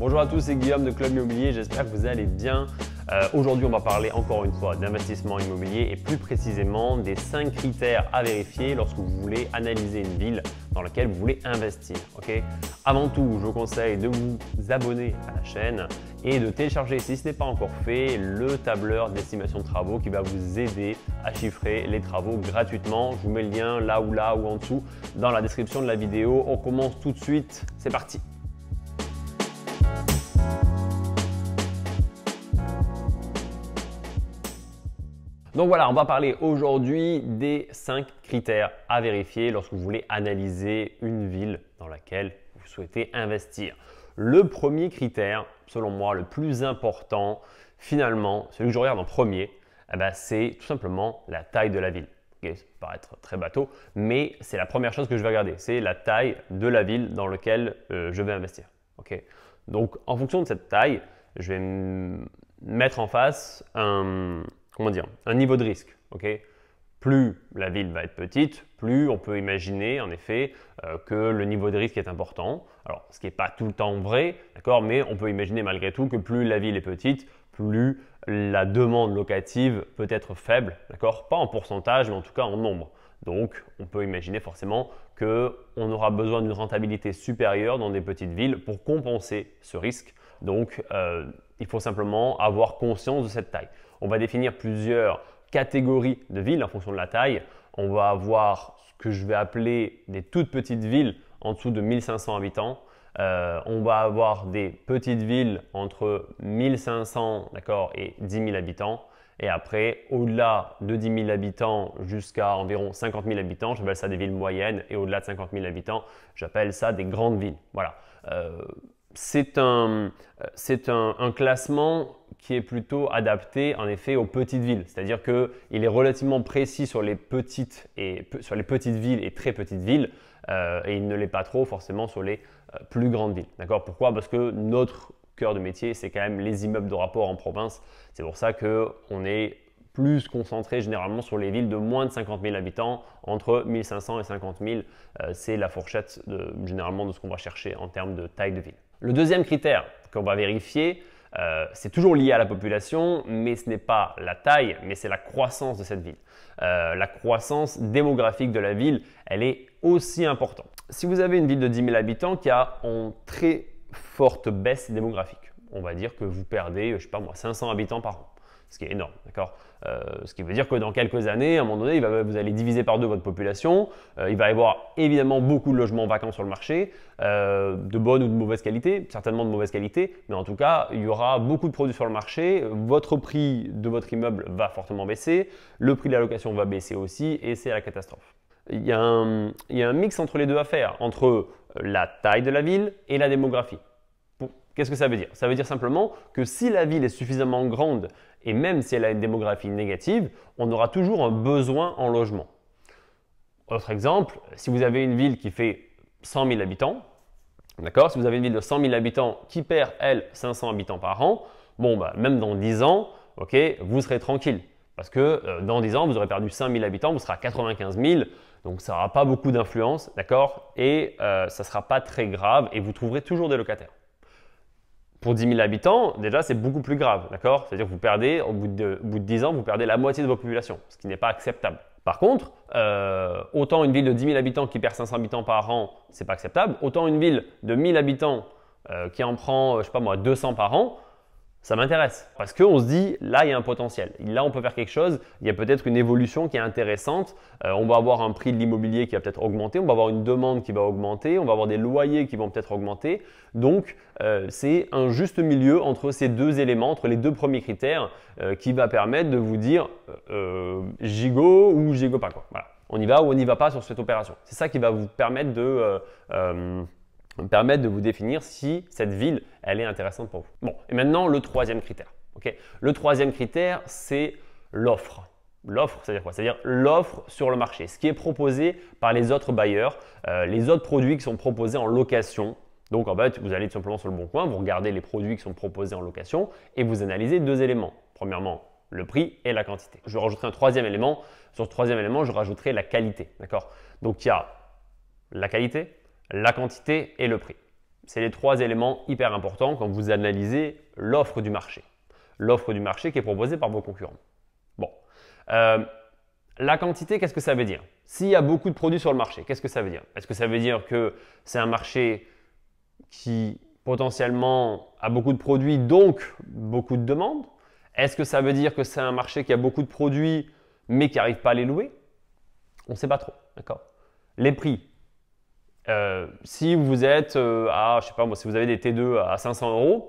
Bonjour à tous, c'est Guillaume de Club Immobilier, j'espère que vous allez bien. Aujourd'hui, on va parler encore une fois d'investissement immobilier et plus précisément des 5 critères à vérifier lorsque vous voulez analyser une ville dans laquelle vous voulez investir. Avant tout, je vous conseille de vous abonner à la chaîne et de télécharger, si ce n'est pas encore fait, le tableur d'estimation de travaux qui va vous aider à chiffrer les travaux gratuitement. Je vous mets le lien là ou en dessous dans la description de la vidéo. On commence tout de suite, c'est parti! Donc voilà, on va parler aujourd'hui des 5 critères à vérifier lorsque vous voulez analyser une ville dans laquelle vous souhaitez investir. Le premier critère, selon moi, le plus important, finalement, celui que je regarde en premier, c'est tout simplement la taille de la ville. Ça peut paraître très bateau, mais c'est la première chose que je vais regarder, c'est la taille de la ville dans laquelle je vais investir. Donc en fonction de cette taille, je vais mettre en face un niveau de risque. Plus la ville va être petite, plus on peut imaginer en effet que le niveau de risque est important. Alors, ce qui n'est pas tout le temps vrai, mais on peut imaginer malgré tout que plus la ville est petite, plus la demande locative peut être faible, pas en pourcentage, mais en tout cas en nombre. Donc, on peut imaginer forcément qu'on aura besoin d'une rentabilité supérieure dans des petites villes pour compenser ce risque. Donc, il faut simplement avoir conscience de cette taille. On va définir plusieurs catégories de villes en fonction de la taille. On va avoir ce que je vais appeler des toutes petites villes en dessous de 1500 habitants. On va avoir des petites villes entre 1500 et 10 000 habitants. Et après, au-delà de 10 000 habitants jusqu'à environ 50 000 habitants, j'appelle ça des villes moyennes. Et au-delà de 50 000 habitants, j'appelle ça des grandes villes. Voilà. C'est un classement qui est plutôt adapté en effet aux petites villes. C'est-à-dire qu'il est relativement précis sur les petites villes et très petites villes et il ne l'est pas trop forcément sur les plus grandes villes. Pourquoi? Parce que notre cœur de métier, c'est quand même les immeubles de rapport en province. C'est pour ça qu'on est plus concentré généralement sur les villes de moins de 50 000 habitants, entre 1500 et 50 000. C'est la fourchette généralement de ce qu'on va chercher en termes de taille de ville. Le deuxième critère qu'on va vérifier, c'est toujours lié à la population, mais ce n'est pas la taille, mais c'est la croissance de cette ville. La croissance démographique de la ville, elle est aussi importante. Si vous avez une ville de 10 000 habitants qui a une très forte baisse démographique, on va dire que vous perdez, 500 habitants par an. Ce qui est énorme, ce qui veut dire que dans quelques années, à un moment donné, vous allez diviser par 2 votre population. Il va y avoir évidemment beaucoup de logements vacants sur le marché, de bonne ou de mauvaise qualité, certainement de mauvaise qualité, mais en tout cas, il y aura beaucoup de produits sur le marché. Votre prix de votre immeuble va fortement baisser, le prix de la location va baisser aussi et c'est la catastrophe. Il y a un mix entre les deux à faire, entre la taille de la ville et la démographie. Qu'est-ce que ça veut dire? Ça veut dire simplement que si la ville est suffisamment grande et même si elle a une démographie négative, on aura toujours un besoin en logement. Autre exemple, si vous avez une ville qui fait 100 000 habitants, si vous avez une ville de 100 000 habitants qui perd, elle, 500 habitants par an, même dans 10 ans, vous serez tranquille. Parce que dans 10 ans, vous aurez perdu 5 000 habitants, vous serez à 95 000, donc ça n'aura pas beaucoup d'influence, et ça ne sera pas très grave et vous trouverez toujours des locataires. Pour 10 000 habitants, déjà, c'est beaucoup plus grave, C'est-à-dire que vous perdez, au bout de 10 ans, vous perdez la moitié de votre population, ce qui n'est pas acceptable. Par contre, autant une ville de 10 000 habitants qui perd 500 habitants par an, ce n'est pas acceptable. Autant une ville de 1 000 habitants qui en prend, 200 par an, ça m'intéresse. Parce qu'on se dit, là, il y a un potentiel. Là, on peut faire quelque chose. Il y a peut-être une évolution qui est intéressante. On va avoir un prix de l'immobilier qui va peut-être augmenter. On va avoir une demande qui va augmenter. On va avoir des loyers qui vont peut-être augmenter. Donc, c'est un juste milieu entre ces deux éléments, entre les 2 premiers critères qui va permettre de vous dire gigot ou gigot pas. Voilà. On y va ou on n'y va pas sur cette opération. C'est ça qui va vous permettre de vous définir si cette ville, elle est intéressante pour vous. Bon, et maintenant, le troisième critère. Le troisième critère, c'est l'offre. L'offre, c'est-à-dire quoi? C'est-à-dire l'offre sur le marché, ce qui est proposé par les autres bailleurs, les autres produits qui sont proposés en location. Donc, en fait, vous allez tout simplement sur le Bon Coin, vous regardez les produits qui sont proposés en location et vous analysez 2 éléments. Premièrement, le prix et la quantité. Je rajouterai un troisième élément. Sur ce troisième élément, je rajouterai la qualité. Donc, il y a la qualité, la quantité et le prix. C'est les 3 éléments hyper importants quand vous analysez l'offre du marché. L'offre du marché qui est proposée par vos concurrents. Bon. La quantité, qu'est-ce que ça veut dire? S'il y a beaucoup de produits sur le marché, qu'est-ce que ça veut dire? Est-ce que ça veut dire que c'est un marché qui potentiellement a beaucoup de produits, donc beaucoup de demandes? Est-ce que ça veut dire que c'est un marché qui a beaucoup de produits, mais qui n'arrive pas à les louer? On ne sait pas trop, d'accord? Les prix. Si vous êtes à, je sais pas moi, si vous avez des T2 à 500 €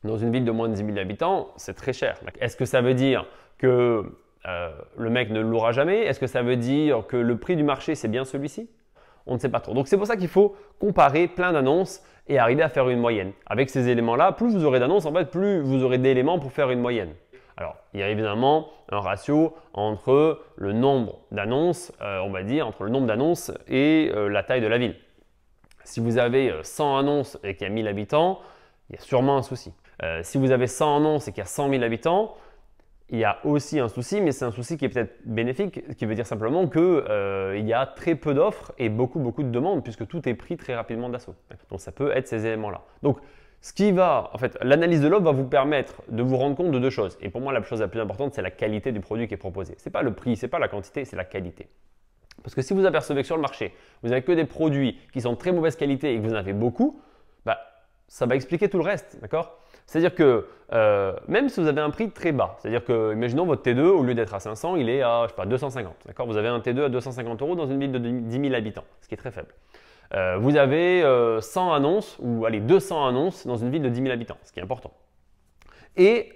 dans une ville de moins de 10 000 habitants, c'est très cher. Est-ce que ça veut dire que le mec ne louera jamais? Est-ce que ça veut dire que le prix du marché, c'est bien celui-ci? On ne sait pas trop. Donc, c'est pour ça qu'il faut comparer plein d'annonces et arriver à faire une moyenne. Avec ces éléments-là, plus vous aurez d'annonces, en fait, plus vous aurez d'éléments pour faire une moyenne. Alors, il y a évidemment un ratio entre le nombre d'annonces, on va dire, entre le nombre d'annonces et la taille de la ville. Si vous avez 100 annonces et qu'il y a 1000 habitants, il y a sûrement un souci. Si vous avez 100 annonces et qu'il y a 100 000 habitants, il y a aussi un souci, mais c'est un souci qui est peut-être bénéfique, qui veut dire simplement qu'il y a très peu d'offres et beaucoup de demandes, puisque tout est pris très rapidement d'assaut. Donc, ça peut être ces éléments-là. Donc, l'analyse de l'offre va vous permettre de vous rendre compte de 2 choses. Et pour moi, la chose la plus importante, c'est la qualité du produit qui est proposé. Ce n'est pas le prix, ce n'est pas la quantité, c'est la qualité. Parce que si vous apercevez que sur le marché, vous n'avez que des produits qui sont de très mauvaise qualité et que vous en avez beaucoup, ça va expliquer tout le reste, d'accord? C'est-à-dire que même si vous avez un prix très bas, c'est-à-dire que, imaginons votre T2, au lieu d'être à 500, il est à, je sais pas, 250, d'accord? Vous avez un T2 à 250 € dans une ville de 10 000 habitants, ce qui est très faible. Vous avez 100 annonces, ou allez, 200 annonces dans une ville de 10 000 habitants, ce qui est important. Et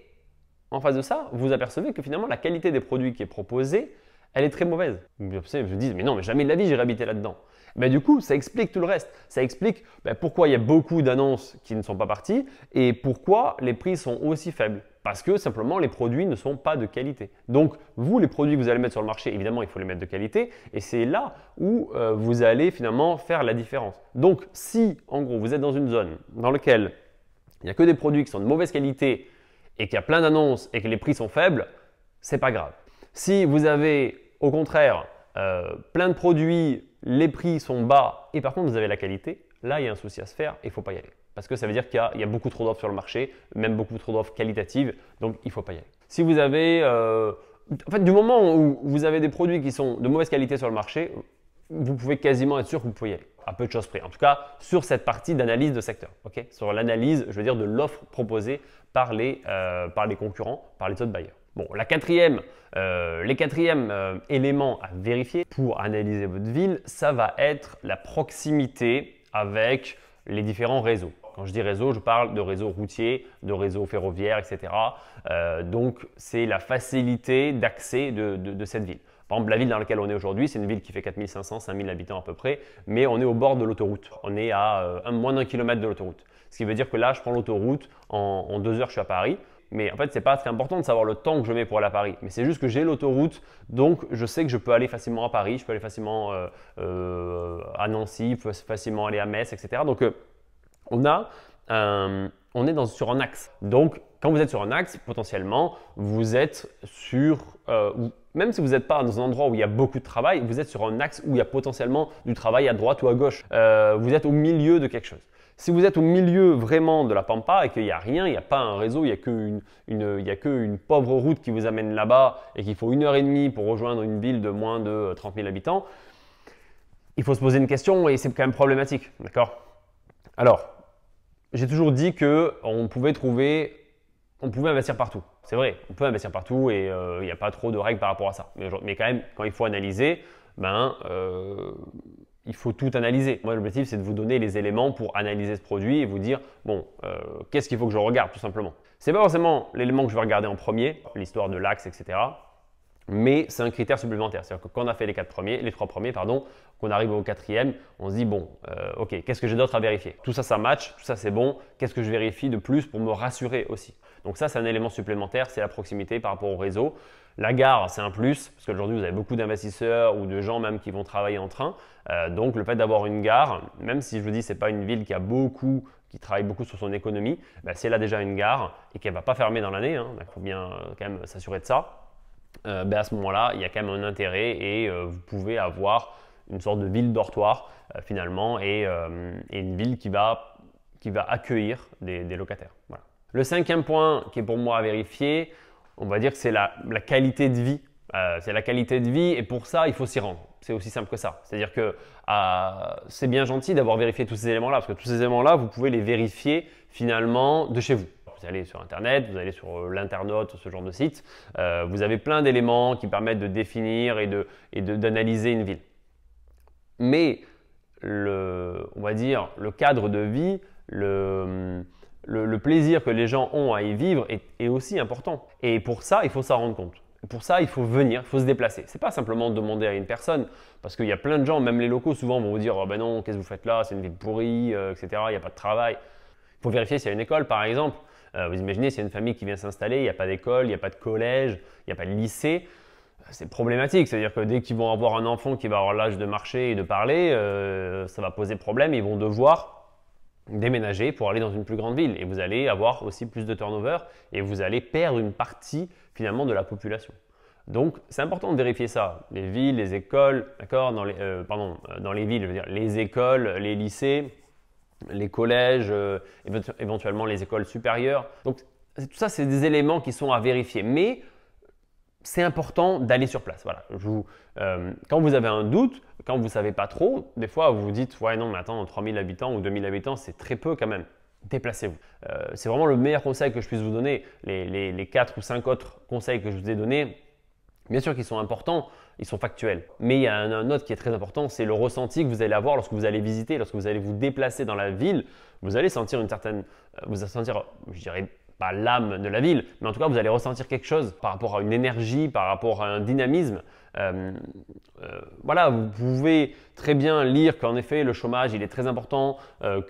en face de ça, vous apercevez que finalement, la qualité des produits qui est proposée, elle est très mauvaise. Vous vous dites, mais non, mais jamais de la vie, j'irai habiter là-dedans. Du coup, ça explique tout le reste. Ça explique pourquoi il y a beaucoup d'annonces qui ne sont pas parties et pourquoi les prix sont aussi faibles. Parce que simplement, les produits ne sont pas de qualité. Donc, vous, les produits que vous allez mettre sur le marché, évidemment, il faut les mettre de qualité. Et c'est là où vous allez finalement faire la différence. Donc, si, en gros, vous êtes dans une zone dans laquelle il n'y a que des produits qui sont de mauvaise qualité et qu'il y a plein d'annonces et que les prix sont faibles, c'est pas grave. Si vous avez, au contraire, plein de produits, les prix sont bas et par contre vous avez la qualité, là il y a un souci à se faire et il ne faut pas y aller. Parce que ça veut dire qu'il y a beaucoup trop d'offres sur le marché, même beaucoup trop d'offres qualitatives, donc il ne faut pas y aller. Si vous avez, en fait, du moment où vous avez des produits qui sont de mauvaise qualité sur le marché, vous pouvez quasiment être sûr que vous pouvez y aller, à peu de choses près. En tout cas, sur cette partie d'analyse de secteur, okay? Sur l'analyse, je veux dire, de l'offre proposée par les concurrents, par les autres bailleurs. Bon, les quatrièmes éléments à vérifier pour analyser votre ville, ça va être la proximité avec les différents réseaux. Quand je dis réseau, je parle de réseau routier, de réseau ferroviaire, etc. Donc, c'est la facilité d'accès de cette ville. Par exemple, la ville dans laquelle on est aujourd'hui, c'est une ville qui fait 4500, 5000 habitants à peu près, mais on est au bord de l'autoroute. On est à moins d'1 kilomètre de l'autoroute. Ce qui veut dire que là, je prends l'autoroute, en 2 heures, je suis à Paris. Mais en fait, ce n'est pas très important de savoir le temps que je mets pour aller à Paris. Mais c'est juste que j'ai l'autoroute, donc je sais que je peux aller facilement à Paris, je peux aller facilement à Nancy, facilement aller à Metz, etc. Donc, on est sur un axe. Donc, quand vous êtes sur un axe, potentiellement, vous êtes sur, même si vous n'êtes pas dans un endroit où il y a beaucoup de travail, vous êtes sur un axe où il y a potentiellement du travail à droite ou à gauche. Vous êtes au milieu de quelque chose. Si vous êtes au milieu vraiment de la pampa et qu'il n'y a rien, il n'y a pas un réseau, il n'y a qu'une pauvre route qui vous amène là-bas et qu'il faut 1h30 pour rejoindre une ville de moins de 30 000 habitants, il faut se poser une question et c'est quand même problématique. D'accord? Alors, j'ai toujours dit qu'on pouvait investir partout. C'est vrai, on peut investir partout et il n'y a pas trop de règles par rapport à ça. Mais quand même, quand il faut analyser, il faut tout analyser. Moi, l'objectif, c'est de vous donner les éléments pour analyser ce produit et vous dire, bon, qu'est-ce qu'il faut que je regarde tout simplement. Ce n'est pas forcément l'élément que je vais regarder en premier, l'histoire de l'axe, etc. Mais c'est un critère supplémentaire. C'est-à-dire que quand on a fait les 3 premiers, qu'on arrive au 4e, on se dit, bon, ok, qu'est-ce que j'ai d'autre à vérifier? Tout ça, ça match, tout ça, c'est bon. Qu'est-ce que je vérifie de plus pour me rassurer aussi? Donc ça, c'est un élément supplémentaire, c'est la proximité par rapport au réseau. La gare, c'est un plus, parce qu'aujourd'hui, vous avez beaucoup d'investisseurs ou de gens même qui vont travailler en train. Donc, le fait d'avoir une gare, même si je vous dis ce n'est pas une ville qui travaille beaucoup sur son économie, si elle a déjà une gare et qu'elle ne va pas fermer dans l'année, il faut bien quand même s'assurer de ça, à ce moment-là, il y a quand même un intérêt et vous pouvez avoir une sorte de ville dortoir finalement et une ville qui va qui va accueillir des locataires. Voilà. Le cinquième point qui est pour moi à vérifier, on va dire que c'est la qualité de vie. C'est la qualité de vie et pour ça, il faut s'y rendre. C'est aussi simple que ça. C'est-à-dire que c'est bien gentil d'avoir vérifié tous ces éléments-là parce que tous ces éléments-là, vous pouvez les vérifier finalement de chez vous. Vous allez sur Internet, vous allez sur l'internaute, ce genre de site. Vous avez plein d'éléments qui permettent de définir et d'analyser une ville. Mais on va dire le cadre de vie, le plaisir que les gens ont à y vivre est aussi important. Et pour ça, il faut s'en rendre compte. Pour ça, il faut venir, il faut se déplacer. Ce n'est pas simplement demander à une personne, parce qu'il y a plein de gens, même les locaux, souvent vont vous dire « oh ben non, qu'est-ce que vous faites là, c'est une ville pourrie, etc. Il n'y a pas de travail ». Il faut vérifier s'il y a une école, par exemple. Vous imaginez, s'il y a une famille qui vient s'installer, il n'y a pas d'école, il n'y a pas de collège, il n'y a pas de lycée. C'est problématique, c'est-à-dire que dès qu'ils vont avoir un enfant qui va avoir l'âge de marcher et de parler, ça va poser problème. Ils vont devoir déménager pour aller dans une plus grande ville et vous allez avoir aussi plus de turnover et vous allez perdre une partie finalement de la population. Donc c'est important de vérifier ça. Les villes, les écoles, d'accord, dans les villes, je veux dire les écoles, les lycées, les collèges, éventuellement les écoles supérieures. Donc tout ça, c'est des éléments qui sont à vérifier. Mais c'est important d'aller sur place. Voilà. Quand vous avez un doute, quand vous ne savez pas trop, des fois vous vous dites « ouais non mais attends, 3000 habitants ou 2000 habitants, c'est très peu quand même ». Déplacez-vous. C'est vraiment le meilleur conseil que je puisse vous donner. Les 4 ou 5 autres conseils que je vous ai donnés, bien sûr qu'ils sont importants, ils sont factuels. Mais il y a un autre qui est très important, c'est le ressenti que vous allez avoir lorsque vous allez visiter, lorsque vous allez vous déplacer dans la ville. Vous allez sentir vous allez sentir, je dirais, pas l'âme de la ville, mais en tout cas, vous allez ressentir quelque chose par rapport à une énergie, par rapport à un dynamisme. Voilà, vous pouvez très bien lire qu'en effet, le chômage, il est très important,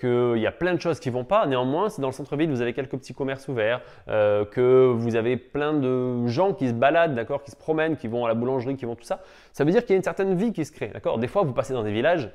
qu'il y a plein de choses qui ne vont pas. Néanmoins, si dans le centre-ville, vous avez quelques petits commerces ouverts, que vous avez plein de gens qui se baladent, d'accord, qui se promènent, qui vont à la boulangerie, qui vont tout ça, ça veut dire qu'il y a une certaine vie qui se crée. D'accord. Des fois, vous passez dans des villages,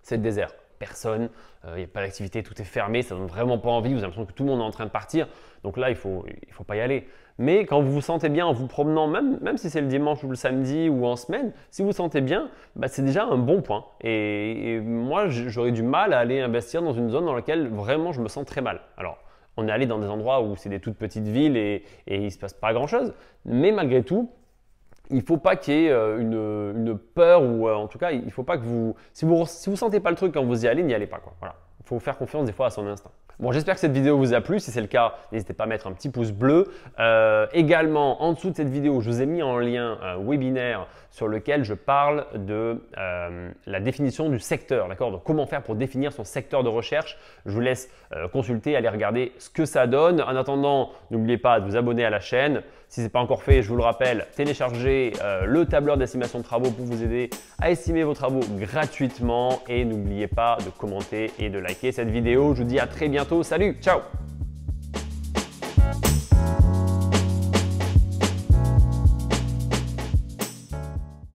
c'est le désert. Personne, il n'y a pas d'activité, tout est fermé, ça ne donne vraiment pas envie, vous avez l'impression que tout le monde est en train de partir. Donc là, il faut pas y aller. Mais quand vous vous sentez bien en vous promenant, même si c'est le dimanche ou le samedi ou en semaine, si vous vous sentez bien, bah, c'est déjà un bon point. Et moi, j'aurais du mal à aller investir dans une zone dans laquelle vraiment je me sens très mal. Alors, on est allé dans des endroits où c'est des toutes petites villes et il ne se passe pas grand-chose. Mais malgré tout, il ne faut pas qu'il y ait une peur ou en tout cas, il ne faut pas que si vous ne sentez pas le truc quand vous y allez, n'y allez pas, quoi. Voilà. Il faut faire confiance des fois à son instinct. Bon, j'espère que cette vidéo vous a plu. Si c'est le cas, n'hésitez pas à mettre un petit pouce bleu. Également, en dessous de cette vidéo, je vous ai mis en lien un webinaire sur lequel je parle de la définition du secteur, d'accord? Donc, comment faire pour définir son secteur de recherche. Je vous laisse consulter, aller regarder ce que ça donne. En attendant, n'oubliez pas de vous abonner à la chaîne. Si ce n'est pas encore fait, je vous le rappelle, téléchargez le tableur d'estimation de travaux pour vous aider à estimer vos travaux gratuitement. Et n'oubliez pas de commenter et de liker cette vidéo. Je vous dis à très bientôt. Salut, ciao!